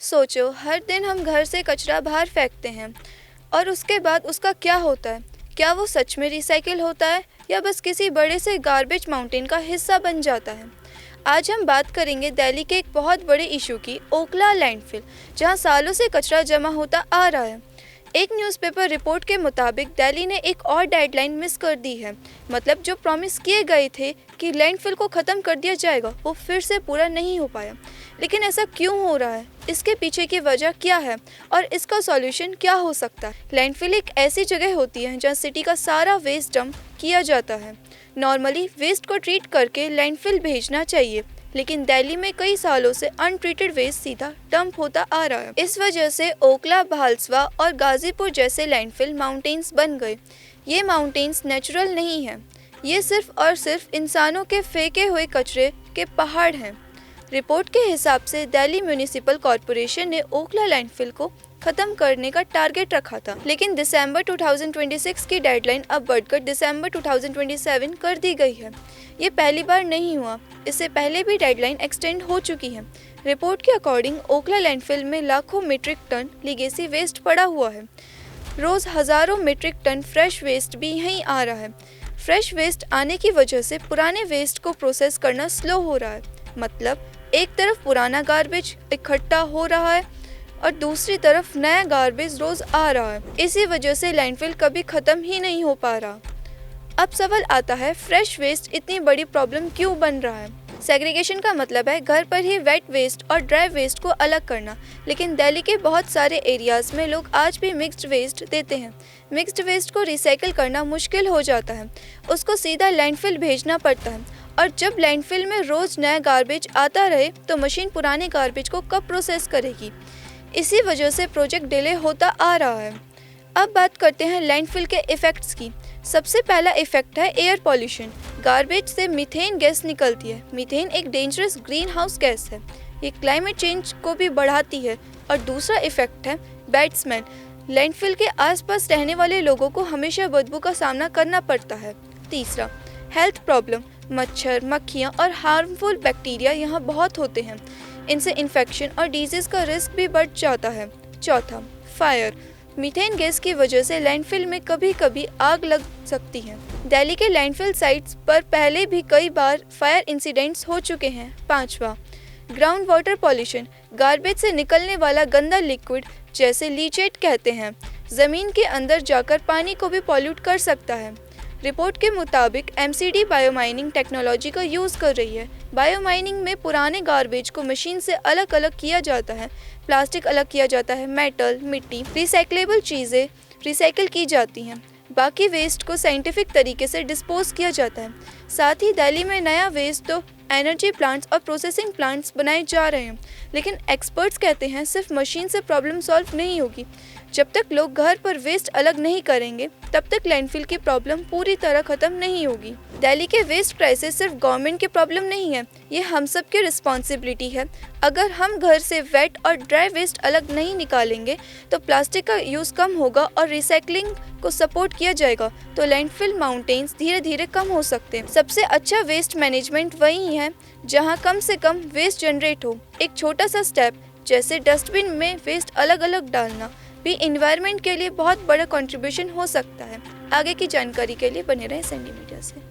सोचो, हर दिन हम घर से कचरा बाहर फेंकते हैं और उसके बाद उसका क्या होता है? क्या वो सच में रिसाइकिल होता है या बस किसी बड़े से गार्बेज माउंटेन का हिस्सा बन जाता है? आज हम बात करेंगे दिल्ली के एक बहुत बड़े इशू की, ओखला लैंडफिल, जहां सालों से कचरा जमा होता आ रहा है। एक न्यूज़पेपर रिपोर्ट के मुताबिक दिल्ली ने एक और डेडलाइन मिस कर दी है। मतलब जो प्रॉमिस किए गए थे कि लैंडफिल को ख़त्म कर दिया जाएगा, वो फिर से पूरा नहीं हो पाया। लेकिन ऐसा क्यों हो रहा है? इसके पीछे की वजह क्या है और इसका सॉल्यूशन क्या हो सकता है? लैंडफिल एक ऐसी जगह होती है जहाँ सिटी का सारा वेस्ट डंप किया जाता है। नॉर्मली वेस्ट को ट्रीट करके लैंडफिल भेजना चाहिए, लेकिन दिल्ली में कई सालों से अनट्रीटेड वेस्ट सीधा डंप होता आ रहा है। इस वजह से ओखला, भालसवा और गाजीपुर जैसे लैंडफिल माउंटेन्स बन गए। ये माउंटेन्स नेचुरल नहीं है, ये सिर्फ और सिर्फ इंसानों के फेंके हुए कचरे के पहाड़ हैं। रिपोर्ट के हिसाब से दिल्ली म्यूनिसिपल कॉरपोरेशन ने ओखला लैंडफिल को खत्म करने का टारगेट रखा था, लेकिन दिसंबर 2026 की डेडलाइन अब बढ़कर दिसंबर 2027 कर दी गई है। ये पहली बार नहीं हुआ, इससे पहले भी डेडलाइन एक्सटेंड हो चुकी है। रिपोर्ट के अकॉर्डिंग ओखला लैंडफिल में लाखों मीट्रिक टन लीगेसी वेस्ट पड़ा हुआ है। रोज़ हज़ारों मीट्रिक टन फ्रेश वेस्ट भी यहीं आ रहा है। फ्रेश वेस्ट आने की वजह से पुराने वेस्ट को प्रोसेस करना स्लो हो रहा है। मतलब एक तरफ पुराना गार्बेज इकट्ठा हो रहा है और दूसरी तरफ नया गार्बेज रोज आ रहा है। इसी वजह से लैंडफिल कभी ख़त्म ही नहीं हो पा रहा। अब सवाल आता है, फ्रेश वेस्ट इतनी बड़ी प्रॉब्लम क्यों बन रहा है? सेग्रीगेशन का मतलब है घर पर ही वेट वेस्ट और ड्राई वेस्ट को अलग करना, लेकिन दिल्ली के बहुत सारे एरियाज़ में लोग आज भी मिक्स्ड वेस्ट देते हैं। मिक्स्ड वेस्ट को रिसाइकिल करना मुश्किल हो जाता है, उसको सीधा लैंडफिल भेजना पड़ता है, और जब लैंडफिल में रोज़ नया गार्बेज आता रहे तो मशीन पुराने गार्बेज को कब प्रोसेस करेगी? इसी वजह से प्रोजेक्ट डिले होता आ रहा है। अब बात करते हैं लैंडफिल के इफ़ेक्ट्स की। सबसे पहला इफ़ेक्ट है एयर पॉल्यूशन। गार्बेज से मीथेन गैस निकलती है। मीथेन एक डेंजरस ग्रीन हाउस गैस है, ये क्लाइमेट चेंज को भी बढ़ाती है। और दूसरा इफ़ेक्ट है बैड स्मेल। लैंडफिल के आसपास रहने वाले लोगों को हमेशा बदबू का सामना करना पड़ता है। तीसरा, हेल्थ प्रॉब्लम। मच्छर, मक्खियाँ और हार्मफुल बैक्टीरिया यहाँ बहुत होते हैं, इनसे इन्फेक्शन और डिजीज़ का रिस्क भी बढ़ जाता है। चौथा, फायर। मीथेन गैस की वजह से लैंडफिल में कभी कभी आग लग सकती है। दिल्ली के लैंडफिल साइट्स पर पहले भी कई बार फायर इंसिडेंट्स हो चुके हैं। पांचवा, ग्राउंड वाटर पॉल्यूशन। गार्बेज से निकलने वाला गंदा लिक्विड, जैसे लीचेट कहते हैं, ज़मीन के अंदर जाकर पानी को भी पॉल्यूट कर सकता है। रिपोर्ट के मुताबिक एमसीडी बायोमाइनिंग टेक्नोलॉजी का यूज़ कर रही है। बायोमाइनिंग में पुराने गार्बेज को मशीन से अलग अलग किया जाता है, प्लास्टिक अलग किया जाता है, मेटल, मिट्टी, रिसाइक्लेबल चीज़ें रिसाइकिल की जाती हैं, बाकी वेस्ट को साइंटिफिक तरीके से डिस्पोज किया जाता है। साथ ही दिल्ली में नया वेस्ट तो एनर्जी प्लांट्स और प्रोसेसिंग प्लांट्स बनाए जा रहे हैं, लेकिन एक्सपर्ट्स कहते हैं सिर्फ मशीन से प्रॉब्लम सॉल्व नहीं होगी। जब तक लोग घर पर वेस्ट अलग नहीं करेंगे, तब तक लैंडफिल की प्रॉब्लम पूरी तरह ख़त्म नहीं होगी। दिल्ली के वेस्ट क्राइसिस सिर्फ गवर्नमेंट की प्रॉब्लम नहीं है, ये हम सब की रिस्पॉन्सिबिलिटी है। अगर हम घर से वेट और ड्राई वेस्ट अलग नहीं निकालेंगे तो प्लास्टिक का यूज़ कम होगा और रिसाइकलिंग को सपोर्ट किया जाएगा, तो लैंडफिल माउंटेन्स धीरे धीरे कम हो सकते हैं। सबसे अच्छा वेस्ट मैनेजमेंट वही है जहाँ कम से कम वेस्ट जनरेट हो। एक छोटा सा स्टेप जैसे डस्टबिन में वेस्ट अलग अलग डालना भी इन्वायरमेंट के लिए बहुत बड़ा कंट्रीब्यूशन हो सकता है। आगे की जानकारी के लिए बने रहें सैंडी मीडिया से।